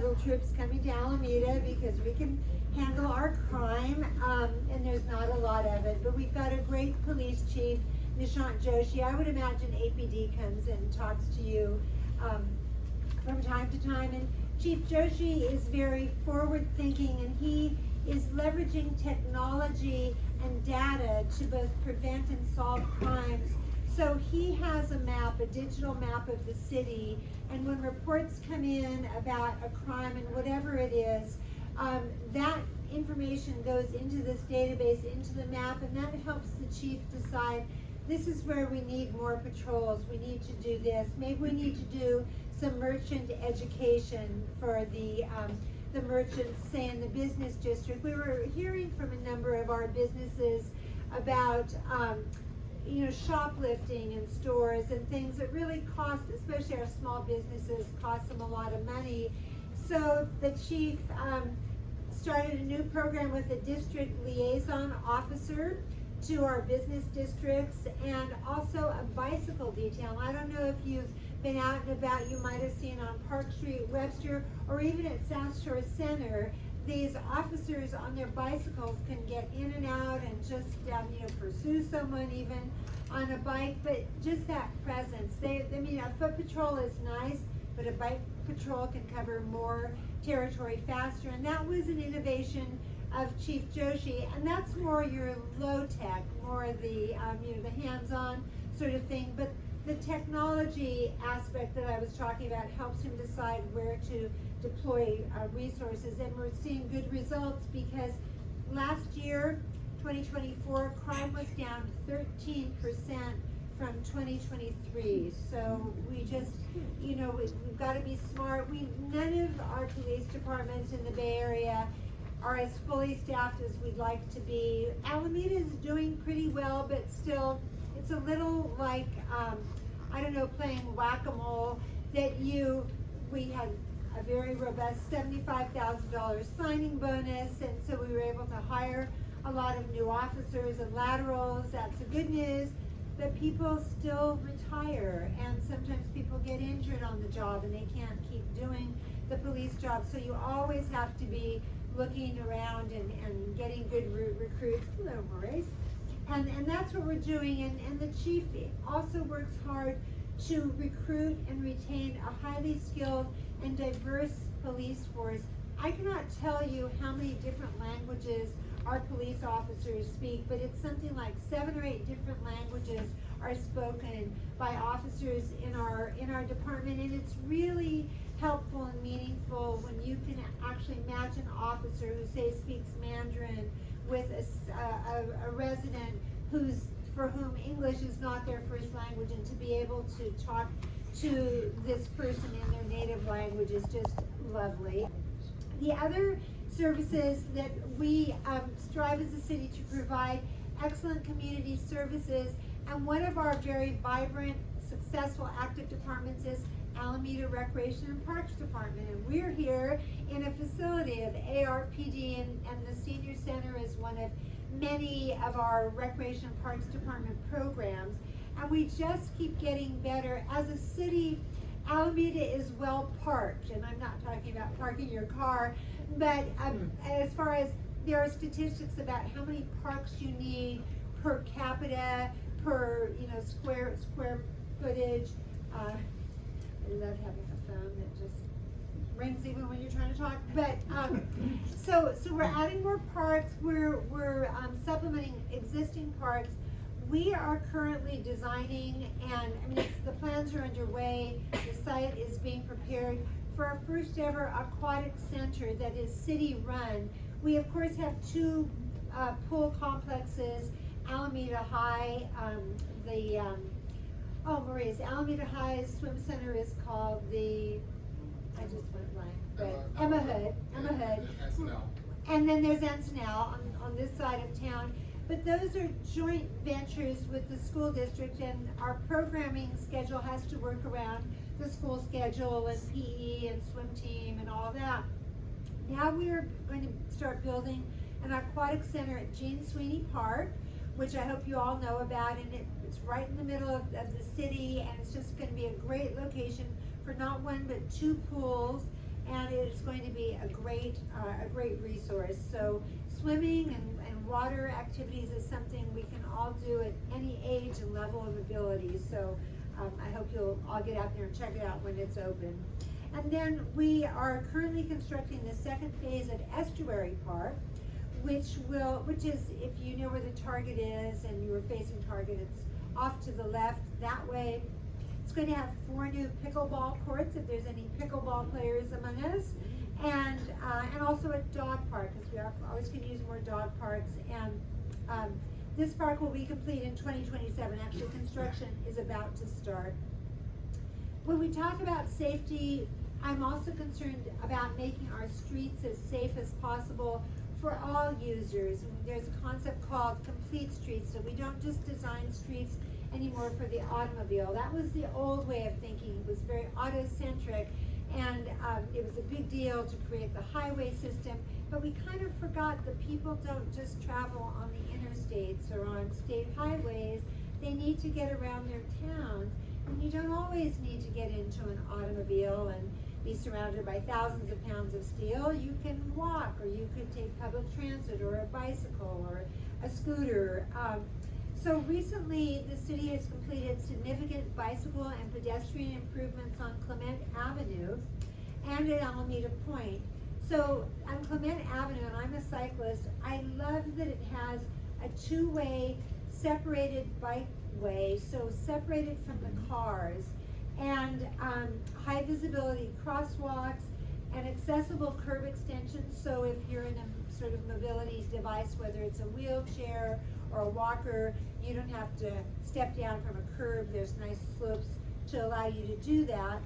little troops coming to Alameda because we can handle our crime, and there's not a lot of it. But we've got a great police chief, Nishant Joshi. I would imagine APD comes and talks to you from time to time. And Chief Joshi is very forward-thinking, and he is leveraging technology and data to both prevent and solve crimes. So he has a map, a digital map of the city, and when reports come in about a crime and whatever it is, that information goes into this database, into the map, and that helps the chief decide, this is where we need more patrols, we need to do this, maybe we need to do some merchant education for the merchants, say in the business district. We were hearing from a number of our businesses about shoplifting in stores and things that really cost, especially our small businesses, cost them a lot of money. So the chief started a new program with a district liaison officer to our business districts, and also a bicycle detail. I don't know if you've been out and about, you might have seen on Park Street, Webster, or even at South Shore Center, these officers on their bicycles can get in and out and just pursue someone even on a bike, but just that presence. A foot patrol is nice, but a bike patrol can cover more territory faster, and that was an innovation of Chief Joshi, and that's more your low tech, more the the hands-on sort of thing. But the technology aspect that I was talking about helps him decide where to deploy resources, and we're seeing good results because last year, 2024, crime was down 13% from 2023. So we just, we've got to be smart. None of our police departments in the Bay Area are as fully staffed as we'd like to be. Alameda is doing pretty well, but still, it's a little like, playing whack-a-mole, we had a very robust $75,000 signing bonus, and so we were able to hire a lot of new officers and laterals. That's the good news, but people still retire, and sometimes people get injured on the job and they can't keep doing the police job. So you always have to be looking around and getting good recruits. Hello, Maurice. And that's what we're doing, and the chief also works hard to recruit and retain a highly skilled and diverse police force. I cannot tell you how many different languages our police officers speak, but it's something like 7 or 8 different languages are spoken by officers in our department, and it's really helpful and meaningful when you can actually match an officer who, say, speaks Mandarin with a resident for whom English is not their first language, and to be able to talk to this person in their native language is just lovely. The other services that we strive as a city to provide excellent community services, and one of our very vibrant, successful, active departments is Alameda Recreation and Parks Department, and we're here in a facility of ARPD, and the Senior Center is one of many of our Recreation and Parks Department programs, and we just keep getting better. As a city, Alameda is well parked, and I'm not talking about parking your car, but as far as there are statistics about how many parks you need per capita, per square footage. I love having a phone that just rings even when you're trying to talk. But so we're adding more parks. We're supplementing existing parks. We are currently designing, and the plans are underway. The site is being prepared for our first ever aquatic center that is city run. We of course have 2 pool complexes. Alameda High, Maurice, Alameda High's swim center is called I just went blank, but Emma Hood. And then there's Encinal on this side of town. But those are joint ventures with the school district, and our programming schedule has to work around the school schedule and PE and swim team and all that. Now we're going to start building an aquatic center at Gene Sweeney Park, which I hope you all know about, and it's right in the middle of the city, and it's just going to be a great location for not 1 but 2 pools, and it's going to be a great resource. So swimming and water activities is something we can all do at any age and level of ability. So I hope you'll all get out there and check it out when it's open. And then we are currently constructing the second phase of Estuary Park, which is, if you know where the Target is and you were facing Target, it's off to the left that way. It's going to have 4 new pickleball courts, if there's any pickleball players among us, and also a dog park, because we always can use more dog parks. And this park will be complete in 2027. Actually, construction is about to start. When we talk about safety, I'm also concerned about making our streets as safe as possible for all users. There's a concept called complete streets, so we don't just design streets anymore for the automobile. That was the old way of thinking. It was very auto-centric, and it was a big deal to create the highway system, but we kind of forgot that people don't just travel on the interstates or on state highways. They need to get around their towns, and you don't always need to get into an automobile and be surrounded by thousands of pounds of steel. You can walk, or you could take public transit, or a bicycle, or a scooter. So recently, the city has completed significant bicycle and pedestrian improvements on Clement Avenue and at Alameda Point. So on Clement Avenue, and I'm a cyclist, I love that it has a 2-way separated bikeway, so separated from the cars, and high visibility crosswalks and accessible curb extensions. So if you're in a sort of mobility device, whether it's a wheelchair or a walker, you don't have to step down from a curb. There's nice slopes to allow you to do that.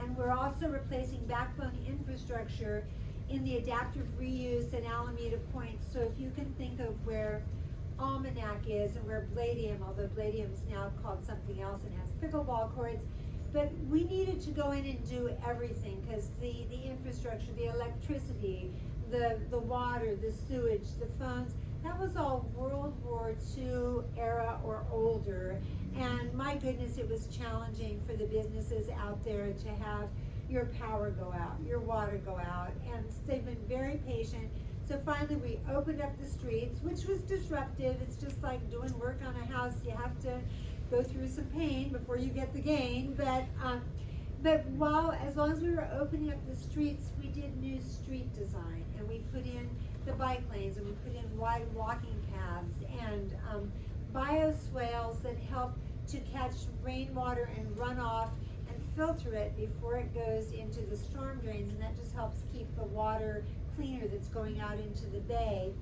And we're also replacing backbone infrastructure in the adaptive reuse at Alameda Point. So if you can think of where Almanac is and where Bladium, although Bladium is now called something else and has pickleball courts, but we needed to go in and do everything, because the infrastructure, the electricity, the water, the sewage, the phones, that was all World War II era or older. And my goodness, it was challenging for the businesses out there to have your power go out, your water go out, and they've been very patient. So finally we opened up the streets, which was disruptive. It's just like doing work on a house. You have to go through some pain before you get the gain. But as long as we were opening up the streets, we did new street design, and we put in the bike lanes, and we put in wide walking paths, and bioswales that help to catch rainwater and runoff and filter it before it goes into the storm drains, and that just helps keep the water cleaner that's going out into the bay.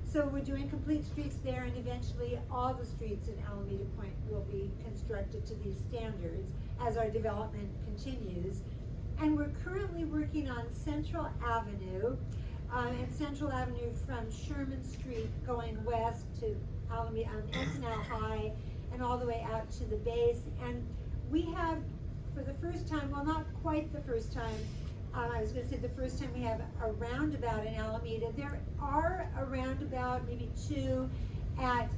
So we're doing complete streets there, and eventually all the streets in Alameda Point will be constructed to these standards as our development continues. And we're currently working on Central Avenue, and Central Avenue from Sherman Street going west to Alameda, Encinal High, and all the way out to the base. And we have, for the first time, well, not quite the first time, I was going to say the first time we have a roundabout in Alameda. There are a roundabout, maybe 2, at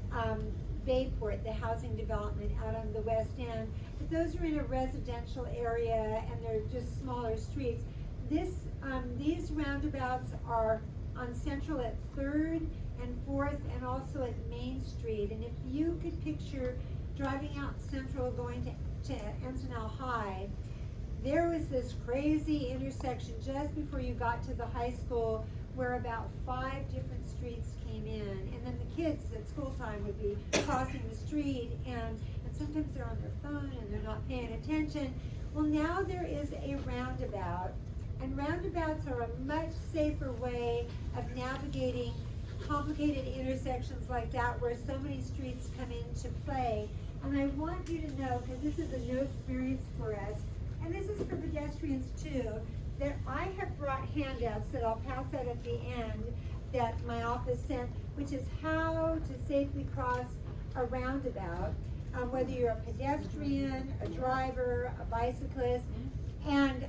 Bayport, the housing development out on the west end. But those are in a residential area, and they're just smaller streets. These roundabouts are on Central at 3rd and 4th, and also at Main Street. And if you could picture driving out Central going to Encinal High, there was this crazy intersection just before you got to the high school where about 5 different streets came in, and then the kids at school time would be crossing the street, and sometimes they're on their phone and they're not paying attention. Well, now there is a roundabout, and roundabouts are a much safer way of navigating complicated intersections like that where so many streets come into play. And I want you to know, because this is a new experience for us, and this is for pedestrians too, that I have brought handouts that I'll pass out at the end that my office sent, which is how to safely cross a roundabout, whether you're a pedestrian, a driver, a bicyclist. And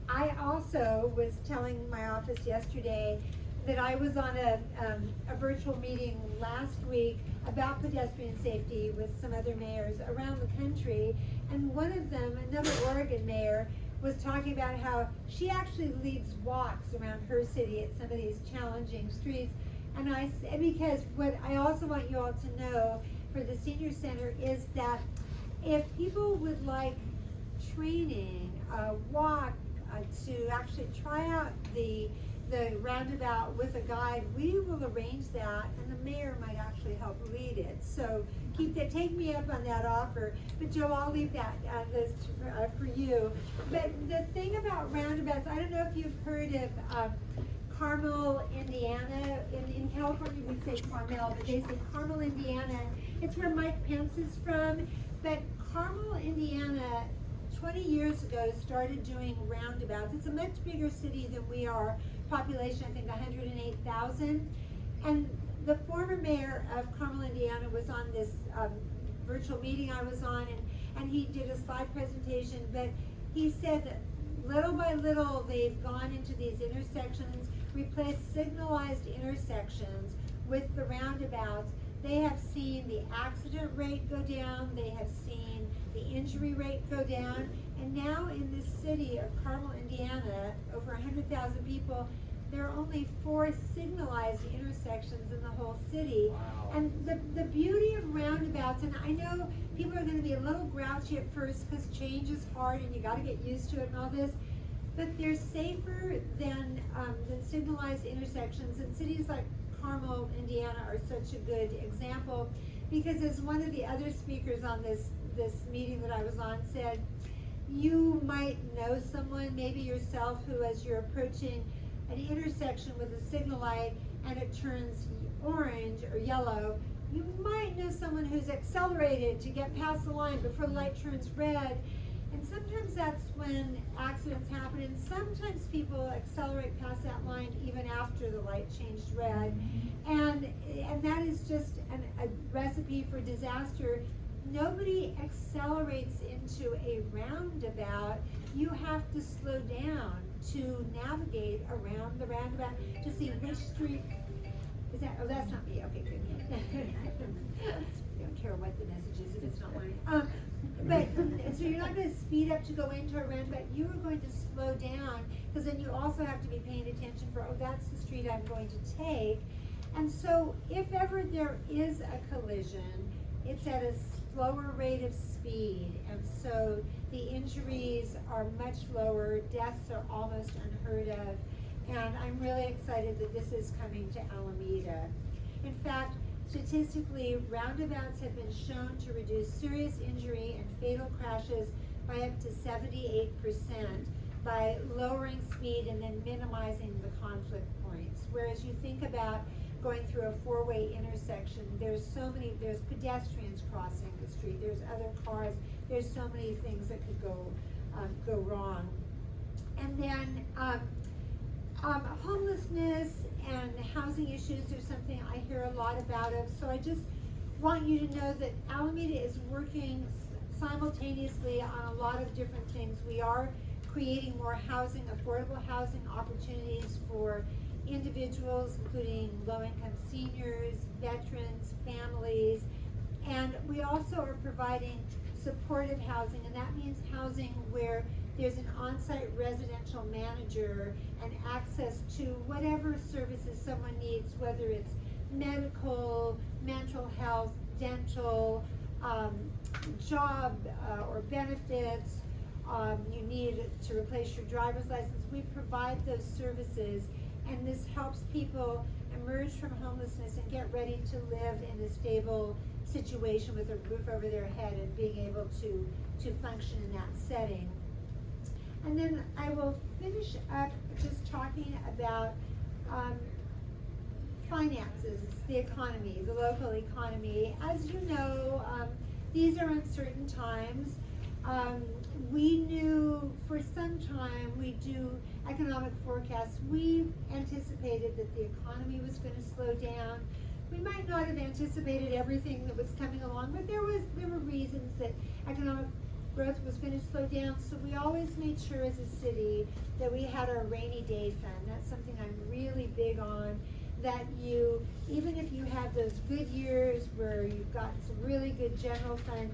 I also was telling my office yesterday that I was on a virtual meeting last week about pedestrian safety with some other mayors around the country, and one of them, another Oregon mayor, was talking about how she actually leads walks around her city at some of these challenging streets. And I said, because what I also want you all to know for the senior center is that if people would like training, walk, to actually try out the roundabout with a guide, we will arrange that, and the mayor might actually help lead it. So take me up on that offer. But Joe, I'll leave that list for you. But the thing about roundabouts, I don't know if you've heard of Carmel, Indiana. In California we say Carmel, but they say Carmel, Indiana. It's where Mike Pence is from. But Carmel, Indiana, 20 years ago started doing roundabouts. It's a much bigger city than we are, population I think 108,000. And the former mayor of Carmel, Indiana was on this virtual meeting I was on, and he did a slide presentation, but he said that little by little they've gone into these intersections, replaced signalized intersections with the roundabouts. They have seen the accident rate go down, they have seen the injury rate go down, and now in this city of Carmel, Indiana, over 100,000 people, there are only 4 signalized intersections in the whole city. Wow. And the beauty of roundabouts, and I know people are going to be a little grouchy at first because change is hard and you got to get used to it and all this, but they're safer than signalized intersections, and cities like Carmel, Indiana are such a good example, because as one of the other speakers on this meeting that I was on said, you might know someone, maybe yourself, who as you're approaching an intersection with a signal light and it turns orange or yellow, you might know someone who's accelerated to get past the line before the light turns red. And sometimes that's when accidents happen, and sometimes people accelerate past that line even after the light changed red. And that is just a recipe for disaster. Nobody accelerates into a roundabout. You have to slow down to navigate around the roundabout to see which street is that. Oh, that's not me. Okay, good. I don't care what the message is if it's not mine. But so you're not going to speed up to go into a roundabout. You are going to slow down, because then you also have to be paying attention for, oh, that's the street I'm going to take. And so if ever there is a collision, it's at a slower rate of speed, and so the injuries are much lower, deaths are almost unheard of, and I'm really excited that this is coming to Alameda. In fact, statistically, roundabouts have been shown to reduce serious injury and fatal crashes by up to 78% by lowering speed and then minimizing the conflict points. Whereas you think about going through a 4-way intersection, there's pedestrians crossing the street, there's other cars, there's so many things that could go wrong. And then homelessness and housing issues are something I hear a lot about of. So I just want you to know that Alameda is working simultaneously on a lot of different things. We are creating more housing, affordable housing opportunities for individuals, including low-income seniors, veterans, families, and we also are providing supportive housing, and that means housing where there's an on-site residential manager and access to whatever services someone needs, whether it's medical, mental health, dental, job or benefits, you need to replace your driver's license. We provide those services, and this helps people emerge from homelessness and get ready to live in a stable situation with a roof over their head and being able to function in that setting. And then I will finish up just talking about finances, the economy, the local economy. As you know, these are uncertain times. We knew for some time, we do economic forecasts, we anticipated that the economy was going to slow down. We might not have anticipated everything that was coming along, but there were reasons that economic growth was going to slow down, so we always made sure as a city that we had our rainy day fund. That's something I'm really big on, that you, even if you have those good years where you've got some really good general fund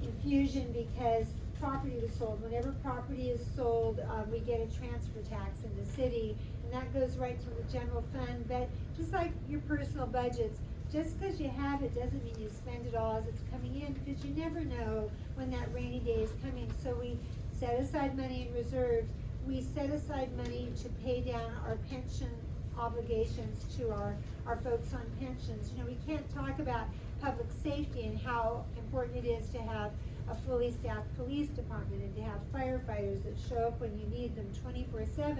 infusion, because property was sold. Whenever property is sold, we get a transfer tax in the city, and that goes right to the general fund. But just like your personal budgets, just because you have it doesn't mean you spend it all as it's coming in, because you never know when that rainy day is coming. So we set aside money in reserves. We set aside money to pay down our pension obligations to our folks on pensions. You know, we can't talk about public safety and how important it is to have a fully staffed police department and to have firefighters that show up when you need them 24/7,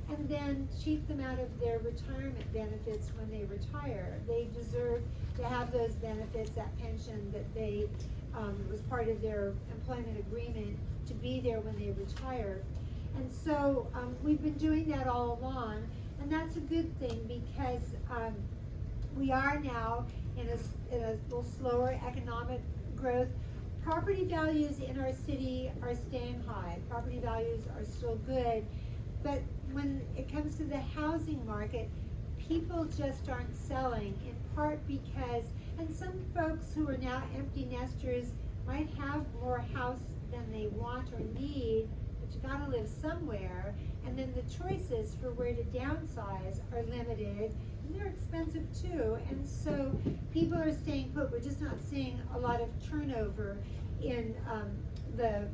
and then cheat them out of their retirement benefits when they retire. They deserve to have those benefits, that pension that they was part of their employment agreement to be there when they retire. And so we've been doing that all along, and that's a good thing, because we are now in a little slower economic growth. Property values in our city are staying high. Property values are still good, but when it comes to the housing market, people just aren't selling, in part because, and some folks who are now empty nesters might have more house than they want or need, but you gotta live somewhere, and then the choices for where to downsize are limited, and they're expensive too, and so people are staying put. We're just not seeing a lot of turnover in the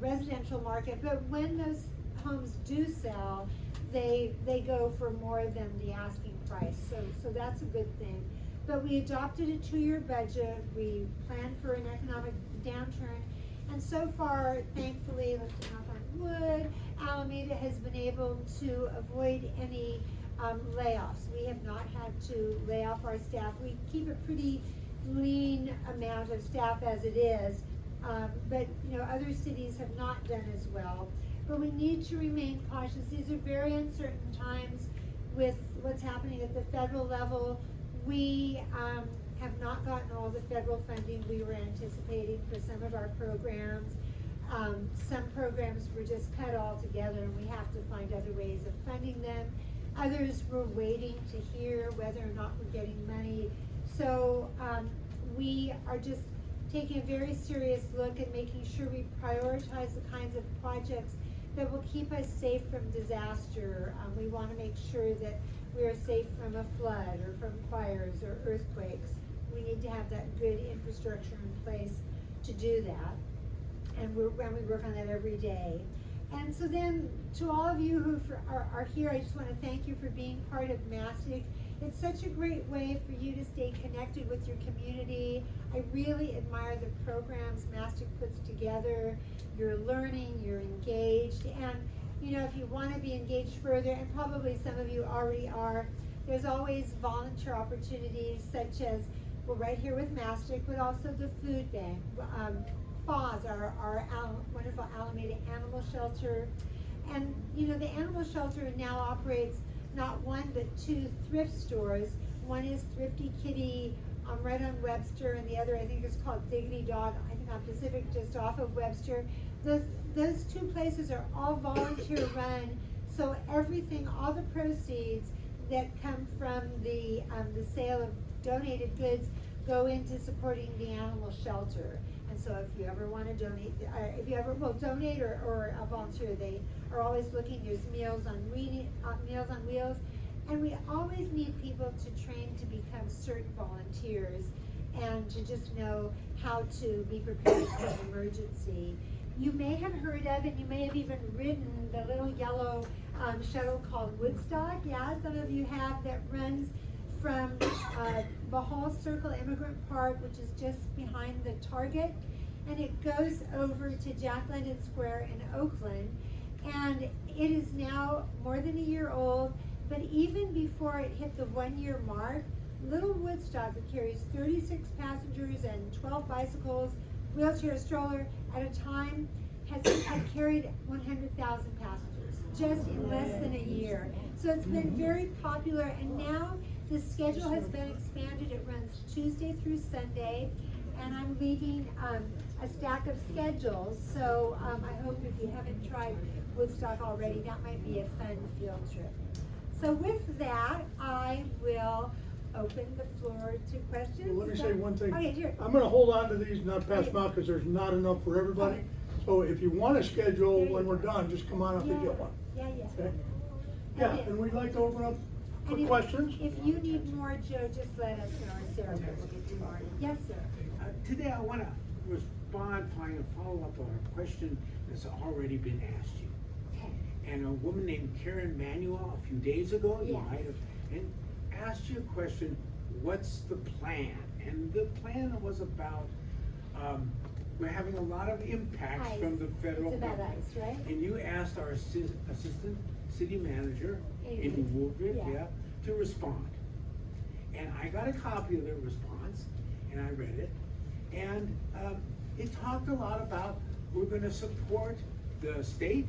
residential market, but when those homes do sell, they go for more than the asking price, so that's a good thing. But we adopted a 2-year budget, we planned for an economic downturn, and so far, thankfully, let's knock on wood, Alameda has been able to avoid any layoffs. We have not had to lay off our staff. We keep a pretty lean amount of staff as it is, but you know, other cities have not done as well. But we need to remain cautious. These are very uncertain times with what's happening at the federal level. We have not gotten all the federal funding we were anticipating for some of our programs. Some programs were just cut altogether, and we have to find other ways of funding them. Others we're waiting to hear whether or not we're getting money. So we are just taking a very serious look at making sure we prioritize the kinds of projects that will keep us safe from disaster. We want to make sure that we are safe from a flood or from fires or earthquakes. We need to have that good infrastructure in place to do that. And we work on that every day. And so then, to all of you who are here, I just want to thank you for being part of MASTIC. It's such a great way for you to stay connected with your community. I really admire the programs MASTIC puts together. You're learning, you're engaged, and you know, if you want to be engaged further, and probably some of you already are, there's always volunteer opportunities, such as, well, right here with MASTIC, but also the food bank. FAWS, our wonderful Alameda Animal Shelter. And you know, the animal shelter now operates not one but 2 thrift stores. One is Thrifty Kitty right on Webster, and the other I think is called Diggity Dog, I think on Pacific, just off of Webster. Those 2 places are all volunteer run, so everything, all the proceeds that come from the sale of donated goods go into supporting the animal shelter. And so if you ever want to donate, if you ever will donate or volunteer, they are always looking. There's Meals on Wheels, and we always need people to train to become certain volunteers and to just know how to be prepared for an emergency. You may have heard of, and you may have even ridden the little yellow shuttle called Woodstock. Yeah, some of you have, that runs from Bahal Circle Immigrant Park, which is just behind the Target, and it goes over to Jack London Square in Oakland, and it is now more than a year old, but even before it hit the 1-year mark, Little Woodstock, that carries 36 passengers and 12 bicycles, wheelchair, stroller at a time, had carried 100,000 passengers just in less than a year. So it's been very popular, and now the schedule has been expanded. It runs Tuesday through Sunday, and I'm leaving a stack of schedules. So I hope if you haven't tried Woodstock already, that might be a fun field trip. So with that, I will open the floor to questions. Well, let me say one thing. Okay, sure. I'm going to hold on to these, not pass them out, because there's not enough for everybody. Okay. So if you want to schedule when we're done, just come on up and get one. Yeah. Okay? Yeah, and we'd like to open up for And questions. if you need more, Joe, just let us know, and Sarah will get you more. Yes, sir. Today I want to respond, find a follow-up on a question that's already been asked you. Okay. And a woman named Karen Manuel a few days ago, you Yes. might have, and asked you a question, what's the plan? And the plan was about, we're having a lot of impacts ICE. from the federal It's about government. ICE, right? And you asked our assistant city manager, Amy Woolridge, Yeah. to respond. And I got a copy of their response, and I read it. And it talked a lot about, we're gonna support the state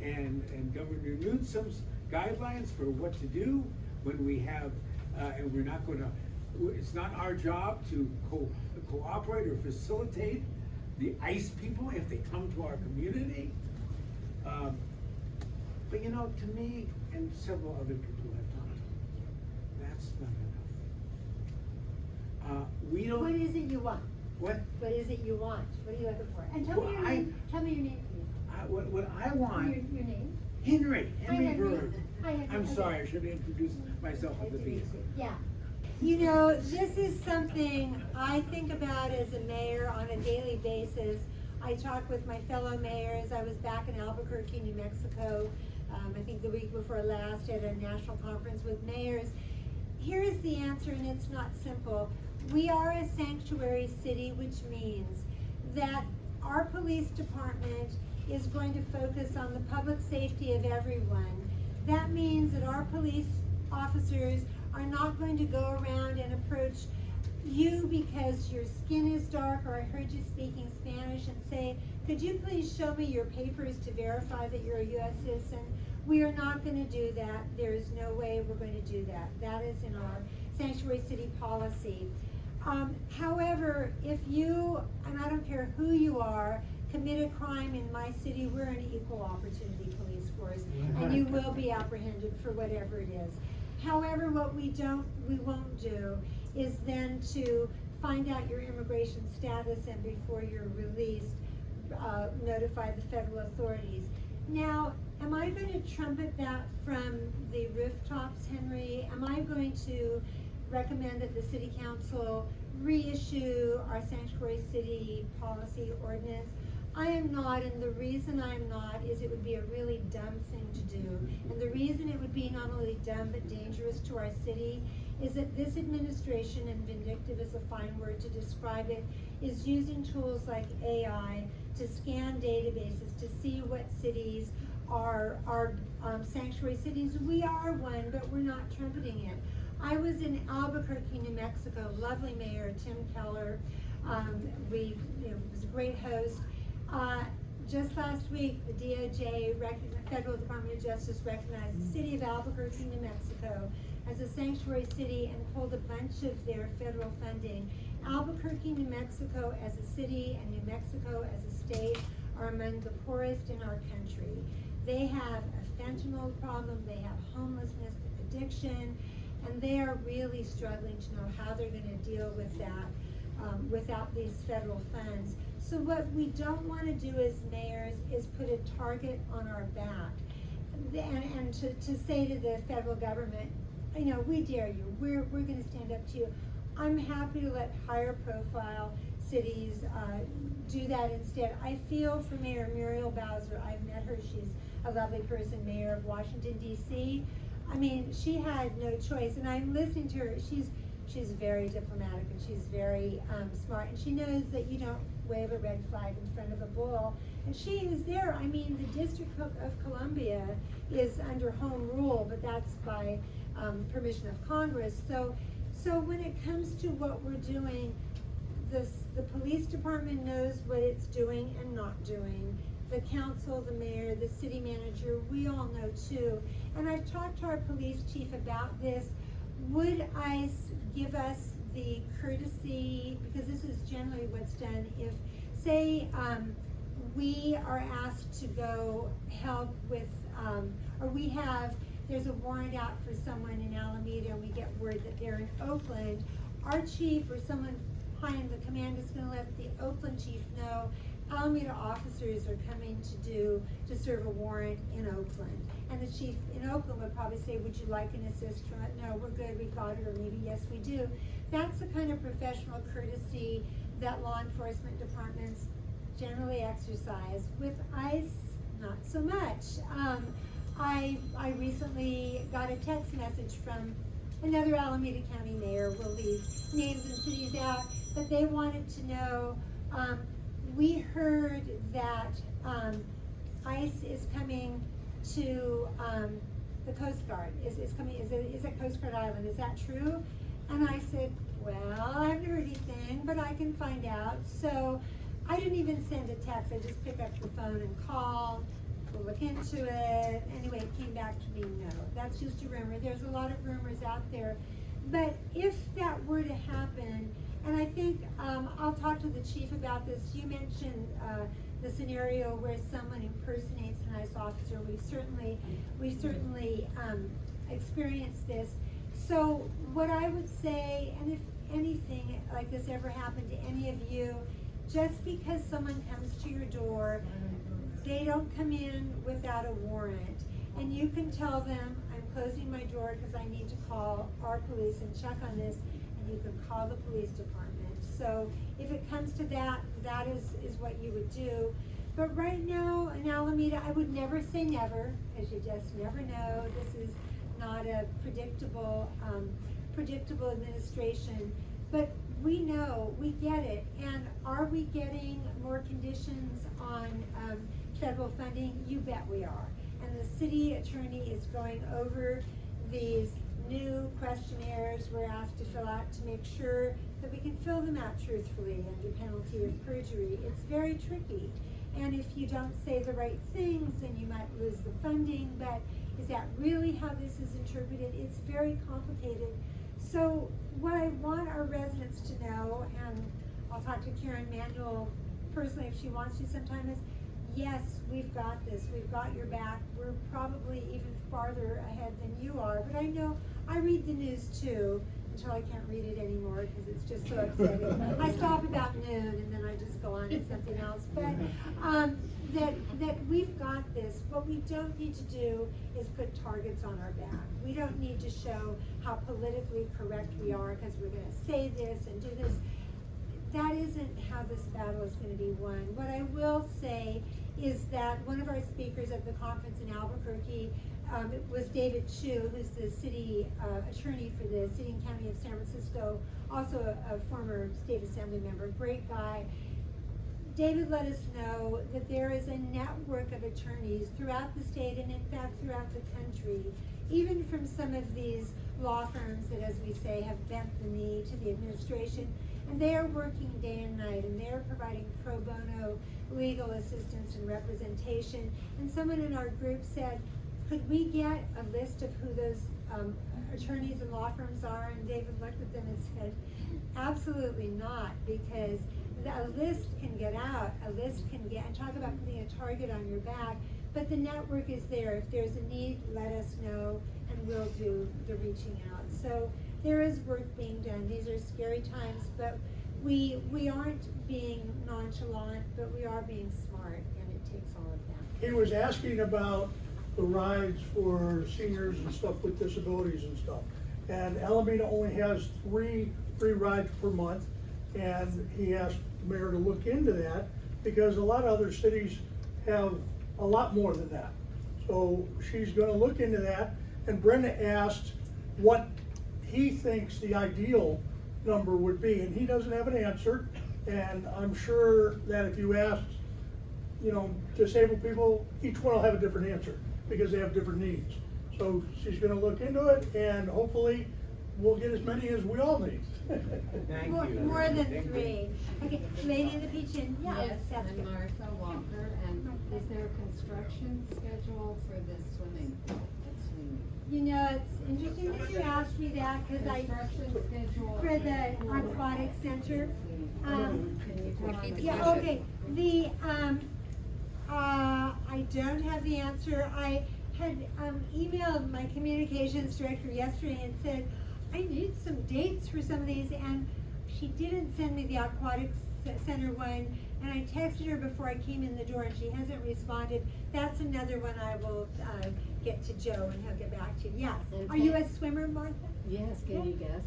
and Governor Newsom's guidelines for what to do when we have, and we're not gonna, it's not our job to cooperate or facilitate the ICE people if they come to our community. But you know, to me, and several other people have talked, that's not enough. We don't. What is it you want? What? What is it you want? What are you looking for? And tell Well, me your name. Tell me your name, please. What I want. Your name. Henry Henry. Bird. Hi, Henry. I'm Okay. sorry, I should have introduced myself at Nice the to meet beginning. you. Yeah. You know, this is something I think about as a mayor on a daily basis. I talk with my fellow mayors. I was back in Albuquerque, New Mexico, I think the week before last at a national conference with mayors. Here is the answer, and it's not simple. We are a sanctuary city, which means that our police department is going to focus on the public safety of everyone. That means that our police officers are not going to go around and approach you because your skin is dark, or I heard you speaking Spanish, and say, could you please show me your papers to verify that you're a U.S. citizen? We are not going to do that. There is no way we're going to do that. That is in our sanctuary city policy. However, if you, and I don't care who you are, commit a crime in my city, we're an equal opportunity police force, and you will be apprehended for whatever it is. However, what we won't do is then to find out your immigration status, and before you're released, notify the federal authorities. Now, am I going to trumpet that from the rooftops, Henry? Am I going to recommend that the city council reissue our sanctuary city policy ordinance? I am not, and the reason I'm not is it would be a really dumb thing to do. And the reason it would be not only dumb but dangerous to our city is that this administration, and vindictive is a fine word to describe it, is using tools like AI to scan databases to see what cities are sanctuary cities. We are one, but we're not trumpeting it. I was in Albuquerque, New Mexico, lovely mayor, Tim Keller. Was a great host. Just last week, the DOJ, Federal Department of Justice, recognized the city of Albuquerque, New Mexico as a sanctuary city and pulled a bunch of their federal funding. Albuquerque, New Mexico as a city and New Mexico as a state are among the poorest in our country. They have a fentanyl problem, they have homelessness, addiction, and they are really struggling to know how they're going to deal with that without these federal funds. So what we don't want to do as mayors is put a target on our back and to say to the federal government, you know, we dare you, we're going to stand up to you. I'm happy to let higher profile cities do that instead. I feel for Mayor Muriel Bowser. I've met her. She's a lovely person, mayor of Washington, D.C. I mean, she had no choice, and I'm listening to her. She's very diplomatic, and she's very smart, and she knows that you don't wave a red flag in front of a bull. And she is there. I mean, the District of Columbia is under home rule, but that's by permission of Congress. So when it comes to what we're doing, the police department knows what it's doing and not doing. The council, the mayor, the city manager, we all know too. And I've talked to our police chief about this. Would ICE give us the courtesy, because this is generally what's done, if, say, we are asked to go help with, or there's a warrant out for someone in Alameda, and we get word that they're in Oakland, our chief or someone high in the command is going to let the Oakland chief know Alameda officers are coming to serve a warrant in Oakland. And the chief in Oakland would probably say, would you like an assist? No, we're good, we've got it, or maybe yes, we do. That's the kind of professional courtesy that law enforcement departments generally exercise. With ICE, not so much. I recently got a text message from another Alameda County mayor. We'll leave names and cities out, but they wanted to know, we heard that ICE is coming to the Coast Guard. Is it Coast Guard Island? Is that true? And I said, well, I haven't heard anything, but I can find out. So I didn't even send a text. I just picked up the phone and called. We'll look into it. Anyway, it came back to me, no, that's just a rumor. There's a lot of rumors out there. But if that were to happen, and I think I'll talk to the chief about this. You mentioned the scenario where someone impersonates an ICE officer. We certainly experienced this. So what I would say, and if anything like this ever happened to any of you, just because someone comes to your door, they don't come in without a warrant. And you can tell them, I'm closing my door because I need to call our police and check on this, and you can call the police department. So if it comes to that, that is what you would do. But right now in Alameda, I would never say never, because you just never know. This is not a predictable administration. But we know, we get it. And are we getting more conditions on federal funding? You bet we are. And the city attorney is going over these new questionnaires we're asked to fill out to make sure that we can fill them out truthfully under penalty of perjury. It's very tricky. And if you don't say the right things, then you might lose the funding. But is that really how this is interpreted? It's very complicated. So what I want our residents to know, and I'll talk to Karen Manuel personally if she wants to sometime, is yes, we've got this, we've got your back. We're probably even farther ahead than you are, but I know, I read the news too, until I can't read it anymore because it's just so upsetting. I stop about noon and then I just go on to something else. But that we've got this. What we don't need to do is put targets on our back. We don't need to show how politically correct we are because we're going to say this and do this. That isn't how this battle is going to be won. What I will say is that one of our speakers at the conference in Albuquerque was David Chu, who's the city attorney for the city and county of San Francisco, also a former state assembly member, great guy. David let us know that there is a network of attorneys throughout the state and in fact throughout the country, even from some of these law firms that, as we say, have bent the knee to the administration. And they are working day and night, and they are providing pro bono legal assistance and representation. And someone in our group said, could we get a list of who those attorneys and law firms are? And David looked at them and said, absolutely not, because a list can get out, and talk about putting a target on your back, but the network is there. If there's a need, let us know, and we'll do the reaching out. So there is work being done. These are scary times, but we aren't being nonchalant, but we are being smart, and it takes all of that. He was asking about the rides for seniors and stuff with disabilities and stuff. And Alameda only has 3 free rides per month, and he asked the mayor to look into that because a lot of other cities have a lot more than that. So she's gonna look into that, and Brenda asked what he thinks the ideal number would be, and he doesn't have an answer. And I'm sure that if you asked, disabled people, each one will have a different answer because they have different needs. So she's gonna look into it, and hopefully we'll get as many as we all need. Thank More you. than 3. Okay, Lady in the Peach Inn. Yeah, Yes, that's I'm good. Martha Walker, and is there a construction schedule for this swimming pool? It's interesting that you asked me that because Construction schedule. for the aquatic center. Can you tell me? Yeah, okay. I don't have the answer. I had emailed my communications director yesterday and said, I need some dates for some of these, and she didn't send me the aquatic center one. And I texted her before I came in the door and she hasn't responded. That's another one I will, get to Joe and he'll get back to you. Yes. And Are you a thank- swimmer, Martha? Yes, can you guess?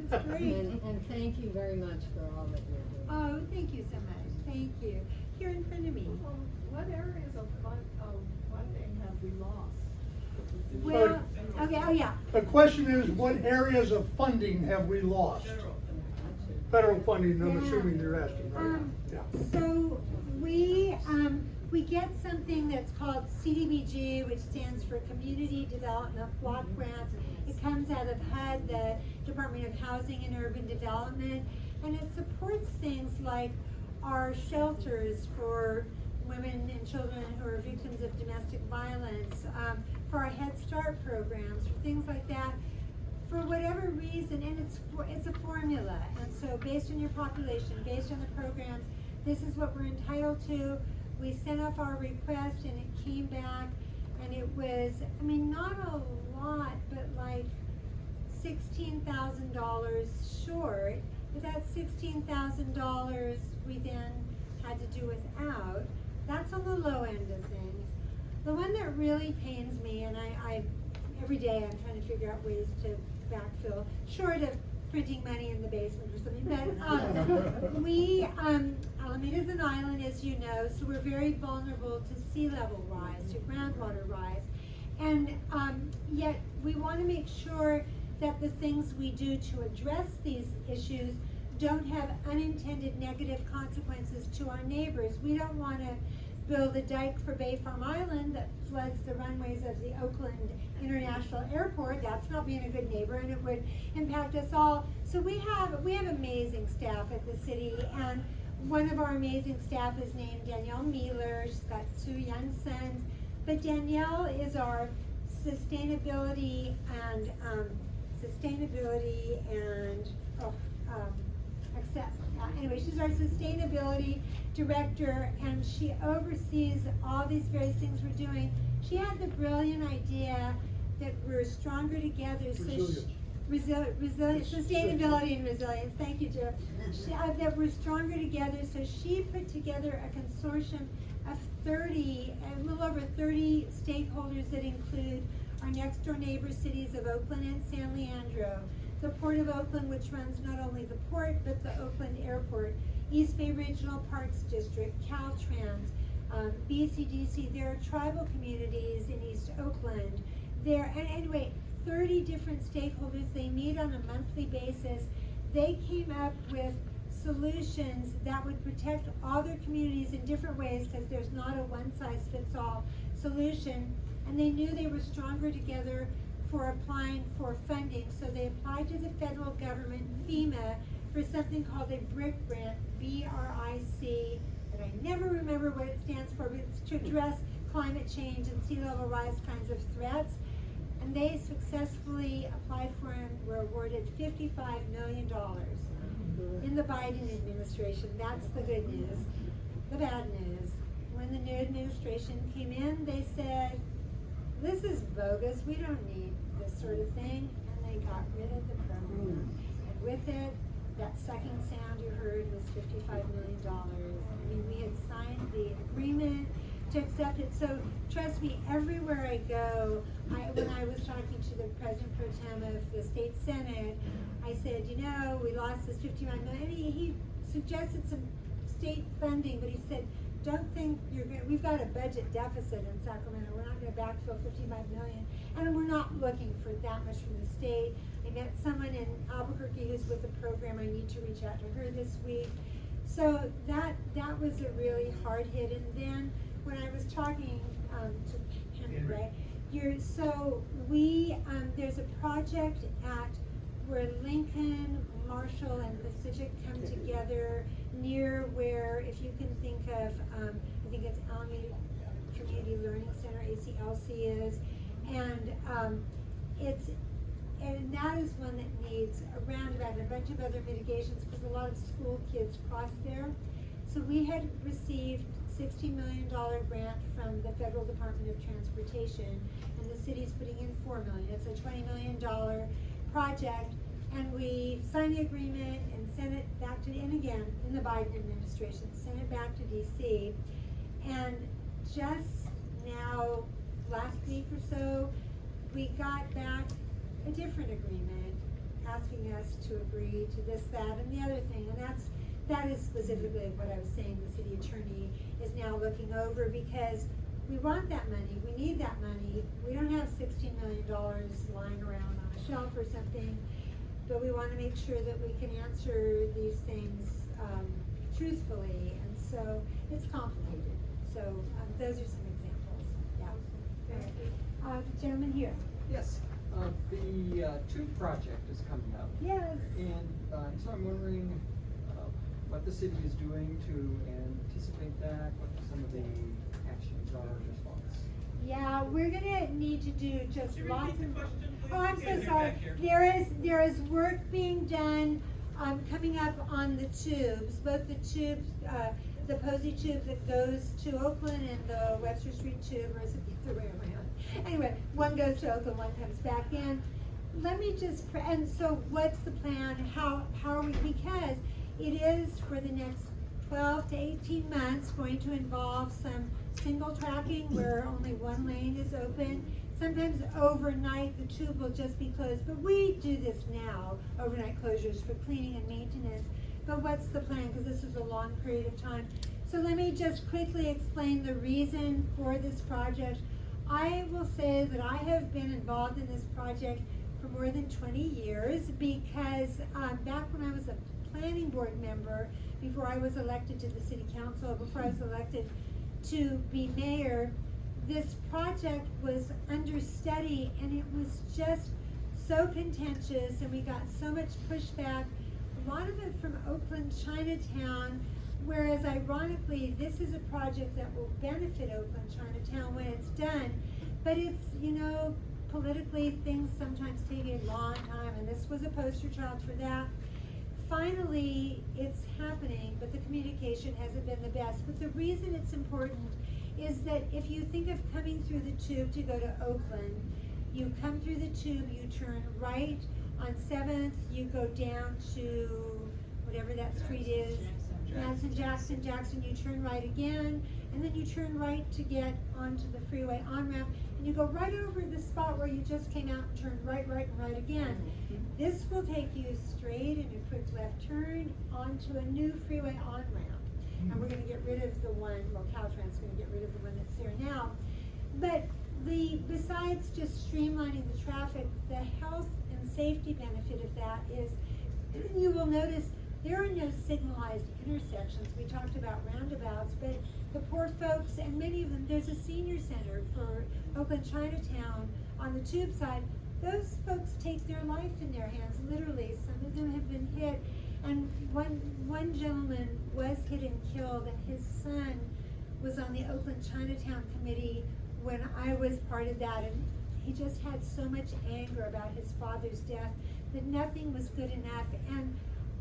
That's great. And thank you very much for all that you're doing. Oh, thank you so much. Thank you. Here in front of me. What areas of funding have we lost? Well, okay, oh yeah. The question is, what areas of funding have we lost? Federal funding, I'm Yeah. assuming you're asking, right? Yeah. So we get something that's called CDBG, which stands for Community Development Block Grants. It comes out of HUD, the Department of Housing and Urban Development, and it supports things like our shelters for women and children who are victims of domestic violence, for our Head Start programs, for things like that. For whatever reason, and it's a formula, and so based on your population, based on the programs, this is what we're entitled to. We sent off our request and it came back, and it was, I mean, not a lot, but like $16,000 short. But that $16,000 we then had to do without. That's on the low end of things. The one that really pains me, and I every day I'm trying to figure out ways to backfill, short of printing money in the basement or something, but we, Alameda's an island, as you know, so we're very vulnerable to sea level rise, to groundwater rise. And yet we want to make sure that the things we do to address these issues don't have unintended negative consequences to our neighbors. We don't want to build a dike for Bay Farm Island that floods the runways of the Oakland International Airport. That's not being a good neighbor, and it would impact us all. So we have amazing staff at the city, and one of our amazing staff is named Danielle Mealer. She's got 2 young sons, but Danielle is our sustainability and anyway, she's our sustainability director, and she oversees all these various things we're doing. She had the brilliant idea that we're stronger together. Resilience. Sustainability and resilience. Thank you, Joe. That we're stronger together. So she put together a consortium of 30, a little over 30 stakeholders that include our next door neighbor cities of Oakland and San Leandro, the Port of Oakland, which runs not only the port, but the Oakland Airport, East Bay Regional Parks District, Caltrans, BCDC. There are tribal communities in East Oakland. And anyway, 30 different stakeholders. They meet on a monthly basis. They came up with solutions that would protect all their communities in different ways, because there's not a one-size-fits-all solution. And they knew they were stronger together for applying for funding. So they applied to the federal government, FEMA, for something called a BRIC grant, B-R-I-C, and I never remember what it stands for, but it's to address climate change and sea level rise kinds of threats. And they successfully applied for and were awarded $55 million in the Biden administration. That's the good news. The bad news, when the new administration came in, they said, this is bogus, we don't need this sort of thing, and they got rid of the program. And with it, that sucking sound you heard was $55 million. I mean, we had signed the agreement to accept it. So trust me, everywhere I go, when I was talking to the President Pro Tem of the State Senate, I said, you know, we lost this $59 million. He suggested some state funding, but he said, don't think we've got a budget deficit in Sacramento. We're not gonna backfill $55 million. And we're not looking for that much from the state. I met someone in Albuquerque who's with the program. I need to reach out to her this week. So that was a really hard hit. And then when I was talking to Henry, right? So there's a project where Lincoln, Marshall, and Pacific come together near where, if you can think of, I think it's Alameda Community Learning Center, ACLC is, and that is one that needs a roundabout and a bunch of other mitigations, because a lot of school kids cross there. So we had received $60 million grant from the Federal Department of Transportation, and the city's putting in $4 million. It's a $20 million project. and we signed the agreement and sent it back to, and again, in the Biden administration, sent it back to DC. And just now, last week or so, we got back a different agreement asking us to agree to this, that, and the other thing. And that is specifically what I was saying the city attorney is now looking over, because we want that money, we need that money. We don't have $16 million lying around on a shelf or something, but we want to make sure that we can answer these things truthfully, and so it's complicated. So those are some examples. Yeah. Gentleman here. Yes, the tube project is coming up. Yes. And so I'm wondering what the city is doing to anticipate that, what some of the actions are in response. Yeah, we're gonna need to do just Could you lots repeat of. the question, please? Oh, I'm Okay, so they're sorry. back here. There is work being done, coming up on the tubes, both the tubes, the Posey tube that goes to Oakland and the Webster Street tube, or is it the other way around? Anyway, one goes to Oakland, one comes back in. Let me just, and so what's the plan? How are we, because it is for the next 12 to 18 months going to involve some single tracking where only one lane is open. Sometimes overnight the tube will just be closed, but we do this now, overnight closures for cleaning and maintenance. But what's the plan? Because this is a long period of time. So let me just quickly explain the reason for this project. I will say that I have been involved in this project for more than 20 years because back when I was a planning board member, before I was elected to the city council, before I was elected to be mayor, this project was under study and it was just so contentious and we got so much pushback, a lot of it from Oakland Chinatown, whereas ironically this is a project that will benefit Oakland Chinatown when it's done, but it's, you know, politically things sometimes take a long time and this was a poster child for that. Finally, it's happening, but the communication hasn't been the best. But the reason it's important is that if you think of coming through the tube to go to Oakland, you come through the tube, you turn right on 7th, you go down to whatever that street is, Jackson, you turn right again, and then you turn right to get onto the freeway on-ramp, and you go right over the spot where you just came out and turned right, and right again. This will take you straight and a quick left turn onto a new freeway on-ramp. And we're gonna get rid of the one, well, Caltrans gonna get rid of the one that's there now. But besides just streamlining the traffic, the health and safety benefit of that is, you will notice there are no signalized intersections. We talked about roundabouts, but the poor folks, and many of them, there's a senior center for Oakland Chinatown on the tube side. Those folks take their life in their hands, literally. Some of them have been hit. And one gentleman was hit and killed, and his son was on the Oakland Chinatown committee when I was part of that, and he just had so much anger about his father's death that nothing was good enough. And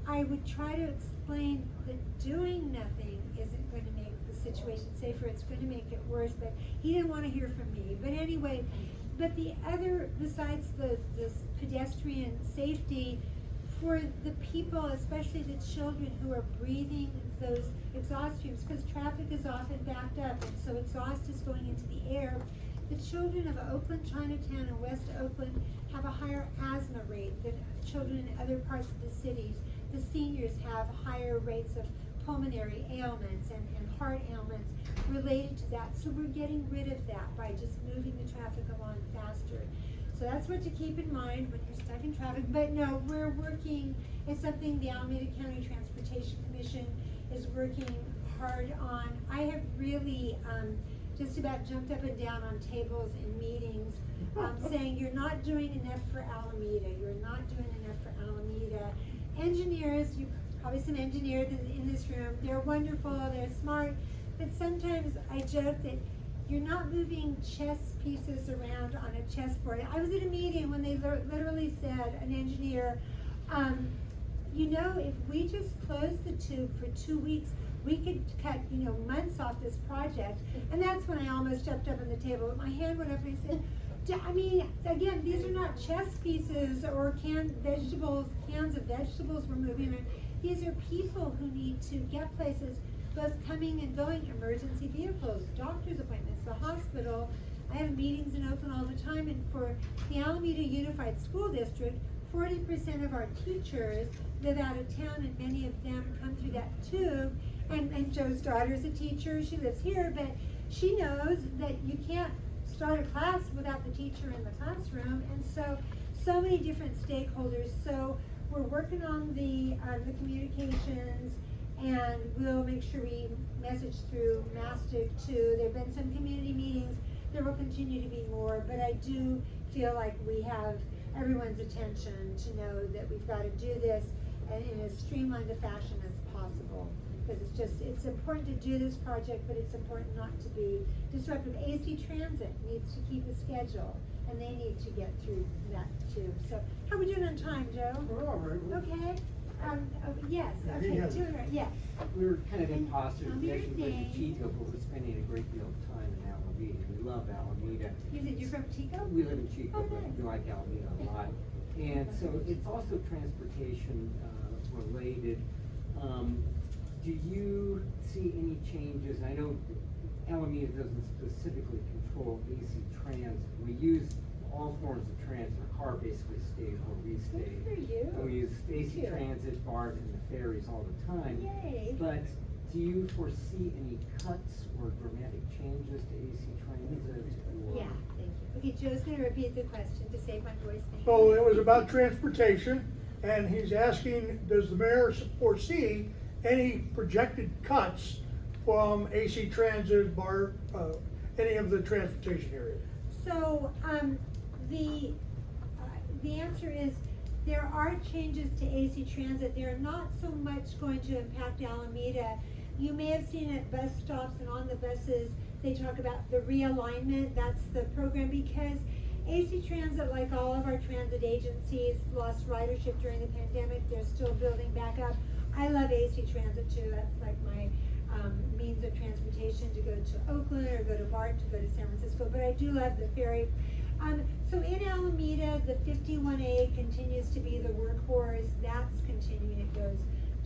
I would try to explain that doing nothing isn't going to make the situation safer, it's going to make it worse, but he didn't want to hear from me. But anyway, but the other, besides this pedestrian safety, for the people, especially the children who are breathing those exhaust fumes, because traffic is often backed up, and so exhaust is going into the air. The children of Oakland, Chinatown, and West Oakland have a higher asthma rate than children in other parts of the cities. The seniors have higher rates of pulmonary ailments and heart ailments related to that. So we're getting rid of that by just moving the traffic along faster. So that's what to keep in mind when you're stuck in traffic. But no, we're working, it's something the Alameda County Transportation Commission is working hard on. I have really just about jumped up and down on tables in meetings saying you're not doing enough for Alameda, you're not doing enough for Alameda. Engineers, you probably some engineers in this room, they're wonderful, they're smart, but sometimes I joke that you're not moving chess pieces around on a chessboard. I was at a meeting when they literally said, an engineer, you know, if we just close the tube for 2 weeks, we could cut, you know, months off this project. And that's when I almost jumped up on the table. My hand went up and I said, I mean, again, these are not chess pieces or cans of vegetables we're moving around. These are people who need to get places, both coming and going, emergency vehicles, doctor's appointments, the hospital. I have meetings in Oakland all the time, and for the Alameda Unified School District, 40% of our teachers live out of town, and many of them come through that tube. And Joe's daughter's a teacher, she lives here, but she knows that you can't start a class without the teacher in the classroom, and so many different stakeholders. So we're working on the communications, and we'll make sure we message through Mastic too. There've been some community meetings, there will continue to be more, but I do feel like we have everyone's attention to know that we've got to do this in as streamlined a fashion as possible. Because it's important to do this project, but it's important not to be disruptive. AC Transit needs to keep a schedule, and they need to get through that too. So, how are we doing on time, Joe? We're all right. Okay. Yes, Yeah, okay, he has it. doing right, yes. We were kind of imposter On your position with name. Chico, but we're spending a great deal of time in Alameda. We love Alameda. You said you're from Chico? We live in Chico, Oh, but nice. we like Alameda a lot. And so it's also transportation related. Do you see any changes? I know Alameda doesn't specifically control AC Transit. We use all forms of transit. Our car basically stays where we stay. Good for you. And we use AC Thank you. Transit, BART, and the ferries all the time. Yay. But do you foresee any cuts or dramatic changes to AC Transit? Or- Yeah, thank you. Okay, Joe's gonna repeat the question to save my voice. Thank So you. it was about transportation, and he's asking, does the mayor foresee any projected cuts from AC Transit, BART, any of the transportation areas? So, the answer is, there are changes to AC Transit. They're not so much going to impact Alameda. You may have seen at bus stops and on the buses, they talk about the realignment. That's the program, because AC Transit, like all of our transit agencies, lost ridership during the pandemic. They're still building back up. I love AC Transit too. That's like my means of transportation to go to Oakland or go to BART to go to San Francisco. But I do love the ferry. So in Alameda, the 51A continues to be the workhorse. That's continuing. It goes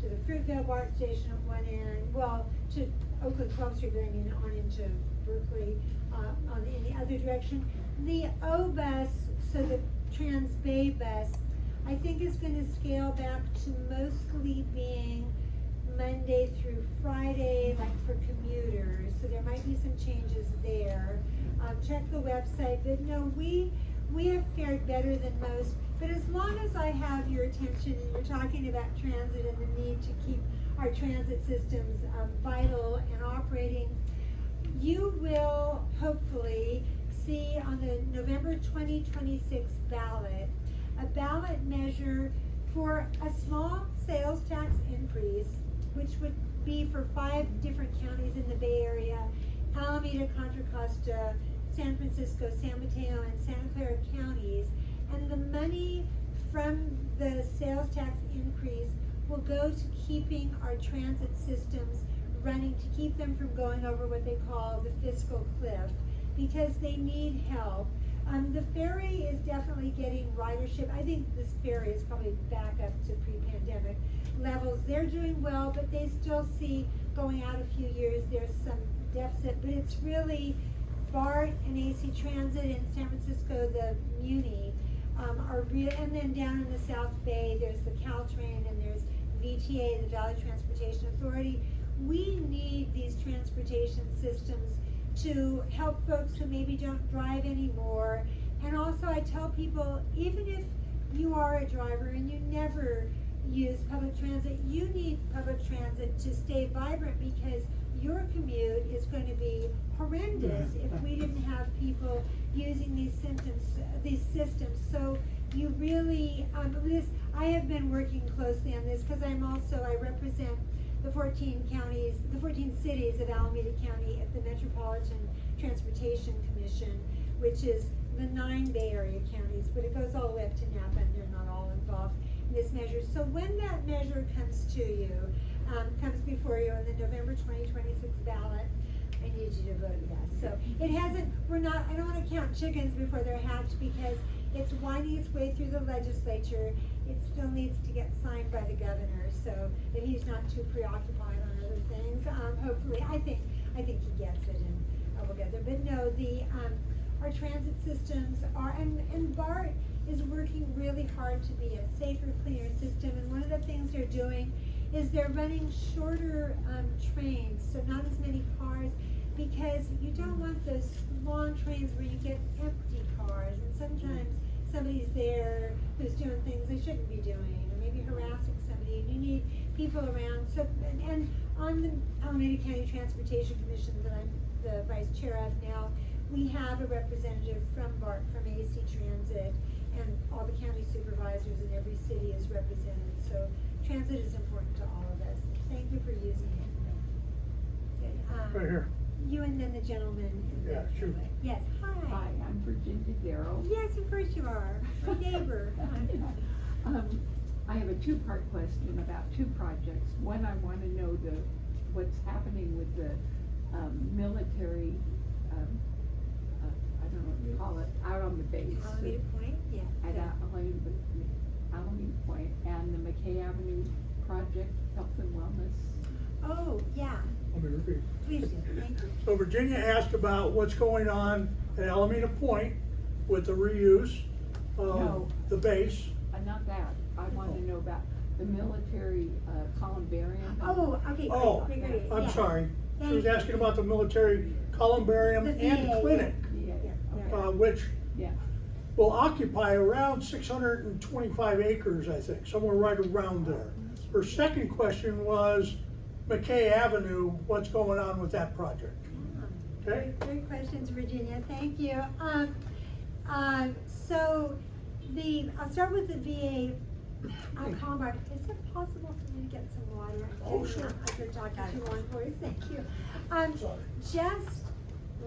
to the Fruitvale BART station at one end, well, to Oakland 12th Street, but I mean on into Berkeley, in the other direction. The O bus, so the Trans Bay bus, I think is gonna scale back to mostly being Monday through Friday, like for commuters, so there might be some changes there. Check the website, but no, we have fared better than most. But as long as I have your attention and you're talking about transit and the need to keep our transit systems vital and operating, you will hopefully see on the November 2026 ballot, a ballot measure for a small sales tax increase, which would be for 5 different counties in the Bay Area: Alameda, Contra Costa, San Francisco, San Mateo, and Santa Clara counties. And the money from the sales tax increase will go to keeping our transit systems running, to keep them from going over what they call the fiscal cliff, because they need help. The ferry is definitely getting ridership. I think this ferry is probably back up to pre-pandemic levels. They're doing well, but they still see going out a few years, there's some deficit. But it's really BART and AC Transit in San Francisco, the Muni, are real. And then down in the South Bay, there's the Caltrain and there's VTA, the Valley Transportation Authority. We need these transportation systems to help folks who maybe don't drive anymore. And also I tell people, even if you are a driver and you never use public transit, you need public transit to stay vibrant, because your commute is going to be horrendous if we didn't have people using these systems. So you really, I have been working closely on this, because I represent the 14 counties, the 14 cities of Alameda County at the Metropolitan Transportation Commission, which is the 9 Bay Area counties, but it goes all the way up to Napa, and they're not all involved in this measure. So when that measure comes to you, comes before you on the November 2026 ballot, I need you to vote yes. So it hasn't, I don't wanna count chickens before they're hatched because it's winding its way through the legislature. It still needs to get signed by the governor, so that he's not too preoccupied on other things. Hopefully, I think he gets it and we'll get there. But no, our transit systems are, and BART is working really hard to be a safer, cleaner system. And one of the things they're doing is they're running shorter trains, so not as many cars, because you don't want those long trains where you get empty cars, and sometimes somebody's there who's doing things they shouldn't be doing, or maybe harassing somebody, and you need people around. So, and on the Alameda County Transportation Commission that I'm the vice chair of now, we have a representative from BART, from AC Transit, and all the county supervisors in every city is represented. So transit is important to all of us. Thank you for using it. Good. Right here. You and then the gentleman. in the- Yeah, shoot. Yes, hi. Hi, I'm Virginia Darrow. Yes, of course you are. My neighbor. I have a two-part question about two projects. One, I want to know what's happening with the military, I don't know what you call it, out on the base. Alameda Point, yeah. At Alameda Point, and the McKay Avenue project, health and wellness. Oh, yeah, Let me repeat. please do, thank you. So Virginia asked about what's going on at Alameda Point with the reuse No. of the base. Not that, I want to know about the military columbarium. Oh, okay, Oh, great, great, great. I'm yeah. sorry. She was Thank asking about the military columbarium The and VA, clinic, Yeah, Yeah. which yeah. will occupy around 625 acres, I think, somewhere right around there. Her second question was McKay Avenue, what's going on with that project? Okay? Great questions, Virginia, thank you. So I'll start with the VA Columbine. Is it possible for me to get some water? Oh, sure. I've been talking too long for you, thank you. Sorry. Just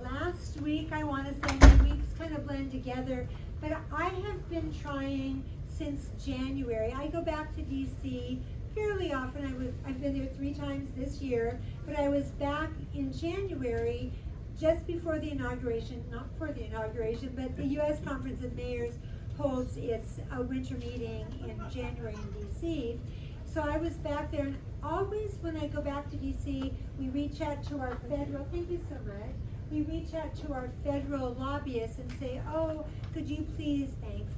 last week, I wanna say, the weeks kind of blend together, but I have been trying since January. I go back to DC fairly often. I've been there 3 times this year, but I was back in January, just before the inauguration, not for the inauguration, but the US Conference of Mayors holds its winter meeting in January in DC. So I was back there, and always when I go back to DC, we reach out to our federal, thank you so much, we reach out to our federal lobbyists and say, oh, could you please, thanks,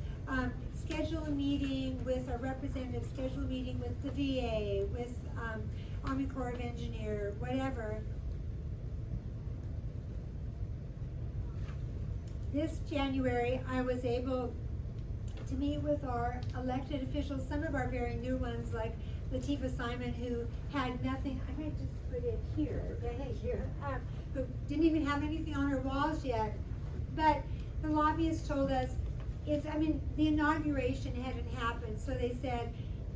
schedule a meeting with our representative, schedule a meeting with the VA, with Army Corps of Engineers, whatever. This January, I was able to meet with our elected officials, some of our very new ones, like Latifah Simon, who had nothing, I might just put it here, right here, who didn't even have anything on her walls yet. But the lobbyists told us, the inauguration hadn't happened, so they said,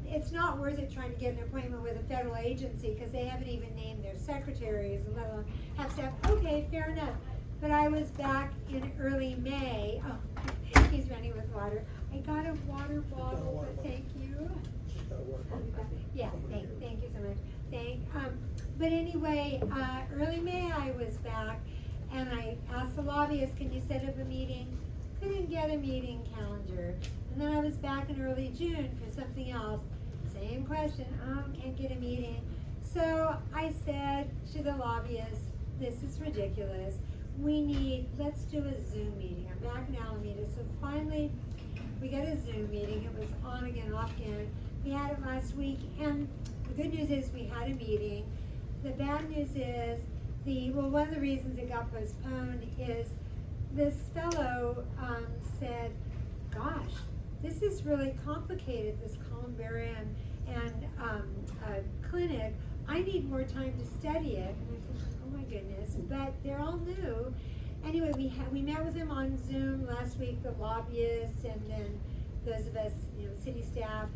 it's not worth it trying to get an appointment with a federal agency, because they haven't even named their secretaries, and let alone have staff. Okay, fair enough. But I was back in early May. Oh, he's running with water. I got a water bottle, but thank you. Yeah, thank you so much. But anyway, early May I was back, and I asked the lobbyists, can you set up a meeting? Couldn't get a meeting calendar. And then I was back in early June for something else. Same question, can't get a meeting. So I said to the lobbyists, this is ridiculous. Let's do a Zoom meeting. I'm back in Alameda, so finally we got a Zoom meeting. It was on again, off again. We had it last week, and the good news is we had a meeting. The bad news is, one of the reasons it got postponed is this fellow said, gosh, this is really complicated, this columbarium and clinic. I need more time to study it. And I said, oh my goodness, but they're all new. Anyway, we met with him on Zoom last week, the lobbyists, and then those of us, city staff.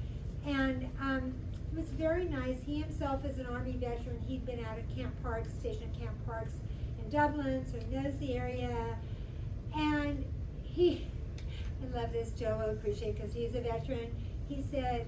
And it was very nice. He himself is an Army veteran. He'd been out at Camp Parks, stationed at Camp Parks in Dublin, so he knows the area. And I love this, Joe will appreciate, because he's a veteran. He said,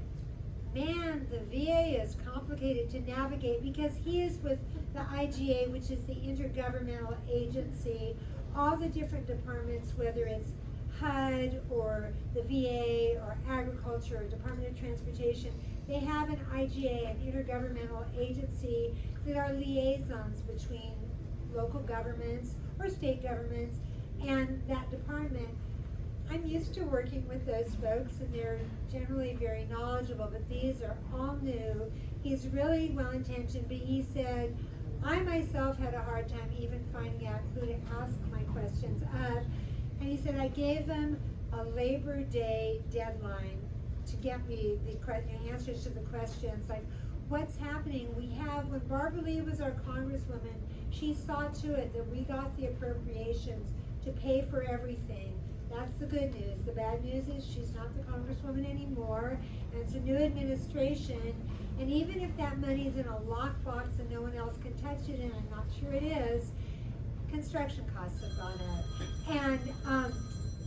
man, the VA is complicated to navigate because he is with the IGA, which is the intergovernmental agency, all the different departments, whether it's HUD or the VA or Agriculture or Department of Transportation, they have an IGA, an intergovernmental agency, that are liaisons between local governments or state governments and that department. I'm used to working with those folks and they're generally very knowledgeable, but these are all new. He's really well-intentioned, but he said, I myself had a hard time even finding out who to ask my questions of. And he said, I gave him a Labor Day deadline to get me the answers to the questions, like what's happening. When Barbara Lee was our congresswoman, she saw to it that we got the appropriations to pay for everything. That's the good news. The bad news is she's not the congresswoman anymore, and it's a new administration. And even if that money's in a lockbox and no one else can touch it, and I'm not sure it is, construction costs have gone up. And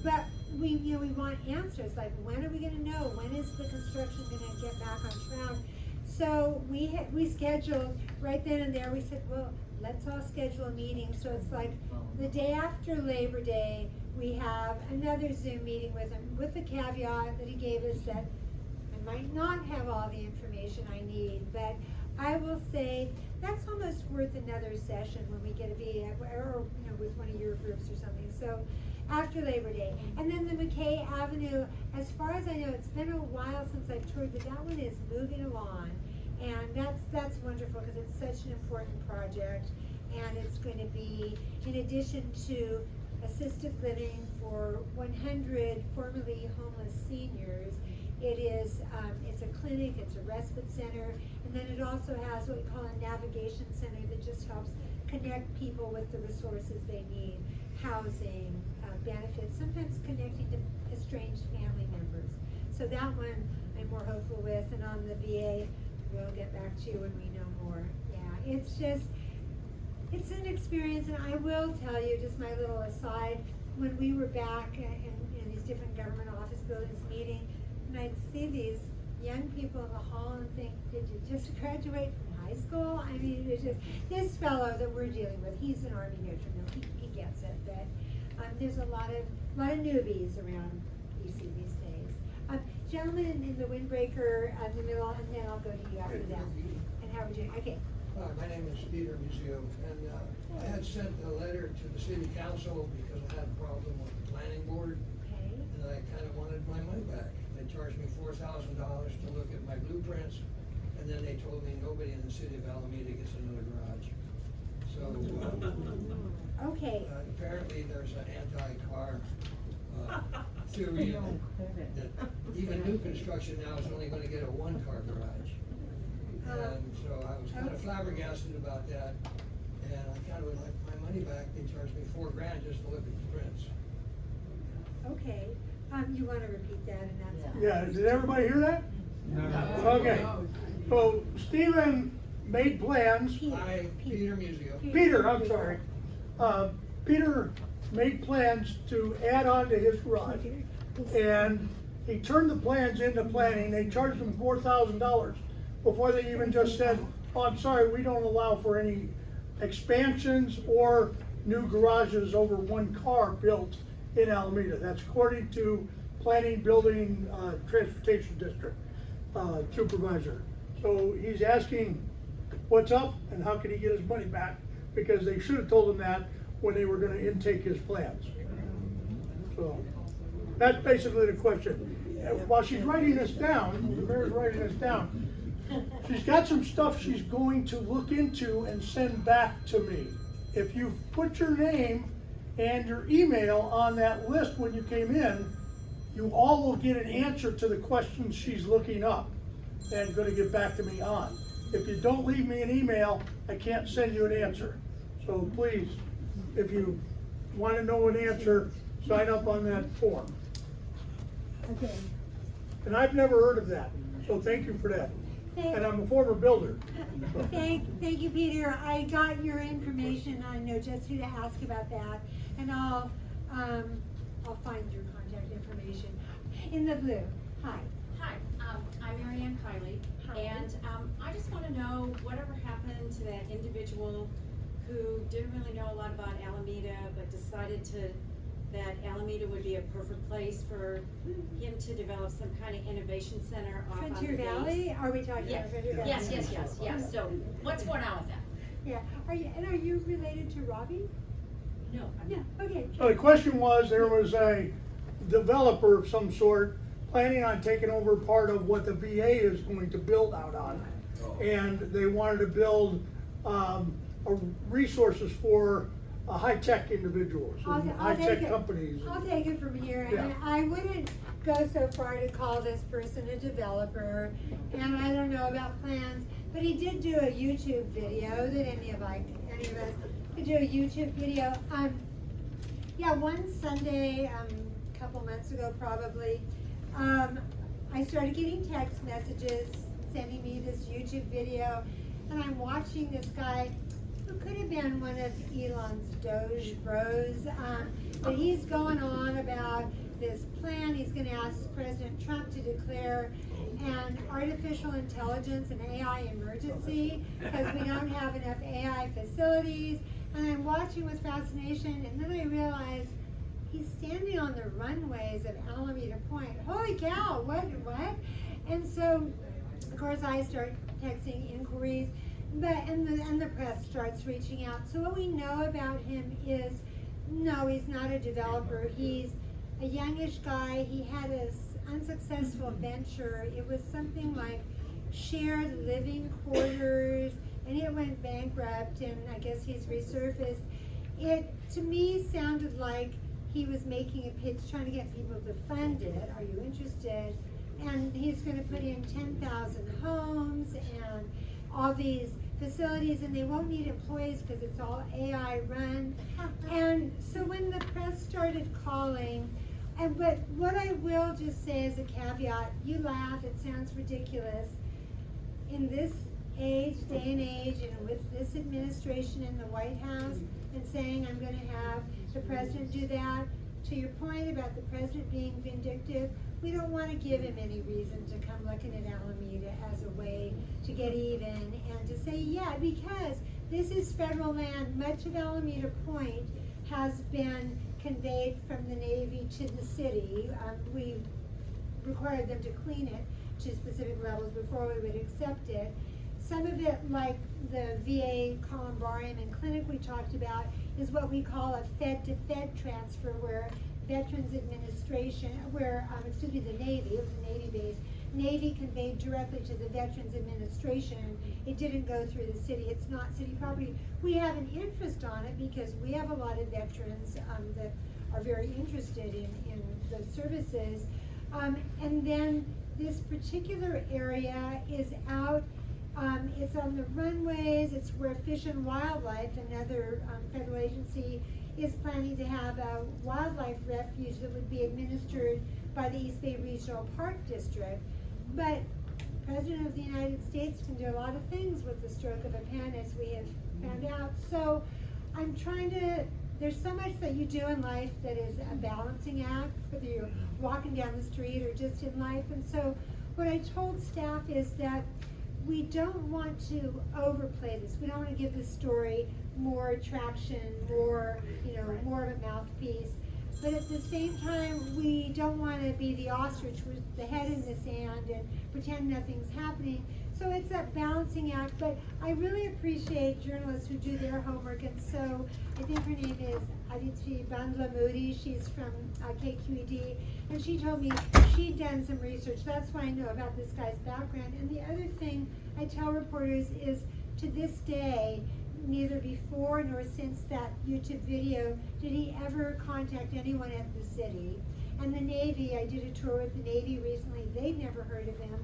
but we want answers, like when are we gonna know? When is the construction gonna get back on track? So we scheduled right then and there. We said, well, let's all schedule a meeting. So it's like the day after Labor Day, we have another Zoom meeting with him, with the caveat that he gave us that I might not have all the information I need, but I will say that's almost worth another session when we get a VA, or with one of your groups or something. So after Labor Day. And then the McKay Avenue, as far as I know, it's been a while since I've toured, but that one is moving along. And that's wonderful because it's such an important project. And it's going to be, in addition to assisted living for 100 formerly homeless seniors, it's a clinic, it's a respite center, and then it also has what we call a navigation center that just helps connect people with the resources they need, housing, benefits, sometimes connecting to estranged family members. So that one I'm more hopeful with, and on the VA, we'll get back to you when we know more. Yeah, it's an experience, and I will tell you, just my little aside, when we were back in these different government office buildings meeting, and I'd see these young people in the hall and think, did you just graduate from high school? I mean, it's just, this fellow that we're dealing with, he's an Army veteran, he gets it, but there's a lot of newbies around DC these days. Gentlemen in the windbreaker in the middle, and then I'll go to you after that. And how are we doing? Okay. My name is Peter Musio, and I had sent a letter to the city council because I had a problem with the planning board, Okay. and I kind of wanted my money back. They charged me $4,000 to look at my blueprints, and then they told me nobody in the city of Alameda gets another garage. So, Okay. apparently there's an anti-car theory that even new construction now is only gonna get a one-car garage. And so I was kind of flabbergasted about that, and I kind of would like my money back. They charged me $4,000 just to look at the prints. Okay. You want to repeat that, and that's. Yeah, did everybody hear that? No. Okay, so Stephen made plans, Hi, Peter Musio. Peter, I'm sorry. Peter made plans to add on to his garage, and he turned the plans into planning. They charged him $4,000 before they even just said, oh, I'm sorry, we don't allow for any expansions or new garages over one car built in Alameda. That's according to Planning, Building, Transportation District Supervisor. So he's asking what's up and how can he get his money back, because they should have told him that when they were gonna intake his plans. So that's basically the question. While she's writing this down, the mayor's writing this down, she's got some stuff she's going to look into and send back to me. If you put your name and your email on that list when you came in, you all will get an answer to the questions she's looking up and gonna get back to me on. If you don't leave me an email, I can't send you an answer. So please, if you wanna know an answer, sign up on that form. Okay. And I've never heard of that, so thank you for that. And I'm a former builder. Thank you, Peter. I got your information. I know just who to ask about that, and I'll find your contact information. In the blue. Hi. Hi, I I'm Mary Ann Kiley, Hi. and I just want to know whatever happened to that individual who didn't really know a lot about Alameda, but decided that Alameda would be a perfect place for him to develop some kind of innovation center off on the Frontier base. Valley, are we talking Yes, about Frontier Valley? yes. So what's going on with that? Yeah, are you related to Robbie? No, I'm Yeah, not. okay. So the question was, there was a developer of some sort planning on taking over part of what the VA is going to build out on. And they wanted to build, resources for high-tech individuals and I'll take high-tech it. companies. I'll take it from here, Yeah. and I wouldn't go so far to call this person a developer, and I don't know about plans, but he did do a YouTube video that any of us could do a YouTube video. Yeah, one Sunday, a couple months ago probably, I started getting text messages sending me this YouTube video, and I'm watching this guy who could have been one of Elon's Doge bros, but he's going on about this plan. He's gonna ask President Trump to declare an artificial intelligence and AI emergency because we don't have enough AI facilities. And I'm watching with fascination, and then I realize he's standing on the runways of Alameda Point. Holy cow, what? And so, of course, I start texting inquiries, and the press starts reaching out. So what we know about him is, no, he's not a developer. He's a youngish guy. He had an unsuccessful venture. It was something like shared living quarters, and it went bankrupt, and I guess he's resurfaced. It, to me, sounded like he was making a pitch, trying to get people to fund it. Are you interested? And he's gonna put in 10,000 homes and all these facilities, and they won't need employees because it's all AI run. And so when the press started calling, but what I will just say as a caveat, you laugh, it sounds ridiculous. In this day and age, and with this administration in the White House, and saying I'm gonna have the president do that, to your point about the president being vindictive, we don't wanna give him any reason to come looking at Alameda as a way to get even and to say, yeah, because this is federal land. Much of Alameda Point has been conveyed from the Navy to the city. We required them to clean it to specific levels before we would accept it. Some of it, like the VA columbarium and clinic we talked about, is what we call a Fed-to-Fed transfer, where Veterans Administration, the Navy, it was a Navy base, Navy conveyed directly to the Veterans Administration. It didn't go through the city. It's not city property. We have an interest on it because we have a lot of veterans that are very interested in those services. And then this particular area is out. It's on the runways. It's where Fish and Wildlife, another federal agency, is planning to have a wildlife refuge that would be administered by the East Bay Regional Park District. But the President of the United States can do a lot of things with the stroke of a pen, as we have found out. So I'm trying to, there's so much that you do in life that is a balancing act, whether you're walking down the street or just in life. And so what I told staff is that we don't want to overplay this. We don't want to give the story more traction, more of a mouthpiece. But at the same time, we don't want to be the ostrich with the head in the sand and pretend nothing's happening. So it's that balancing act. But I really appreciate journalists who do their homework. And so I think her name is Aditi Bandla Moody. She's from KQED. And she told me she'd done some research. That's why I know about this guy's background. And the other thing I tell reporters is, to this day, neither before nor since that YouTube video did he ever contact anyone at the city. And the Navy, I did a tour with the Navy recently, they'd never heard of him.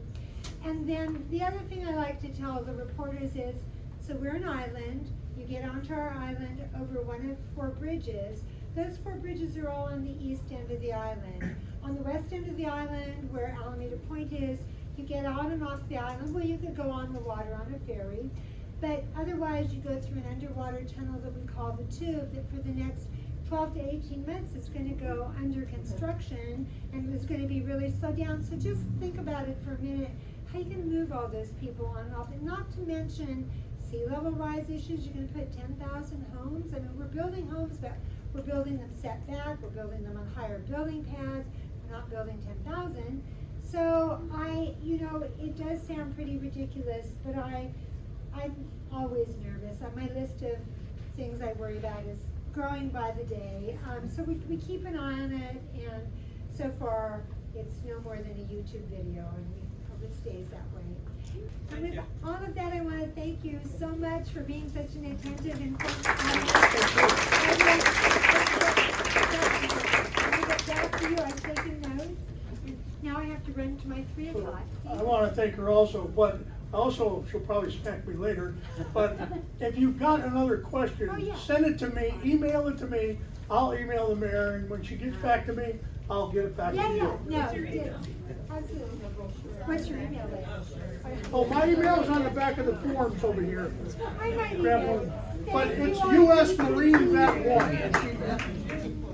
And then the other thing I like to tell the reporters is, so we're an island, you get onto our island over one of 4 bridges. Those 4 bridges are all on the east end of the island. On the west end of the island, where Alameda Point is, you get on and off the island. Well, you could go on the water on a ferry. But otherwise, you go through an underwater tunnel that we call the Tube, that for the next 12 to 18 months, it's going to go under construction, and it's going to be really slowed down. So just think about it for a minute, how are you gonna move all those people on and off? And not to mention sea level rise issues, you're gonna put 10,000 homes, I mean, we're building homes, but we're building them set back, we're building them on higher building pads, we're not building 10,000. So it does sound pretty ridiculous, but I'm always nervous. On my list of things I worry about is growing by the day. So we keep an eye on it, and so far, it's no more than a YouTube video, and we hope it stays that way. And with all of that, I want to thank you so much for being such an attentive and back to you. I'm taking notes. Now I have to run to my 3 o'clock. I wanna thank her also, but also, she'll probably smack me later, but if you've got another question, Oh, yeah. send it to me, email it to me, I'll email the mayor, and when she gets back to me, I'll get it back to you. Yeah, no, absolutely. What's your email there? Oh, my email is on the back of the forms over here. I might Grab email one. you. But Thank it's you all. US Marine Vet 1.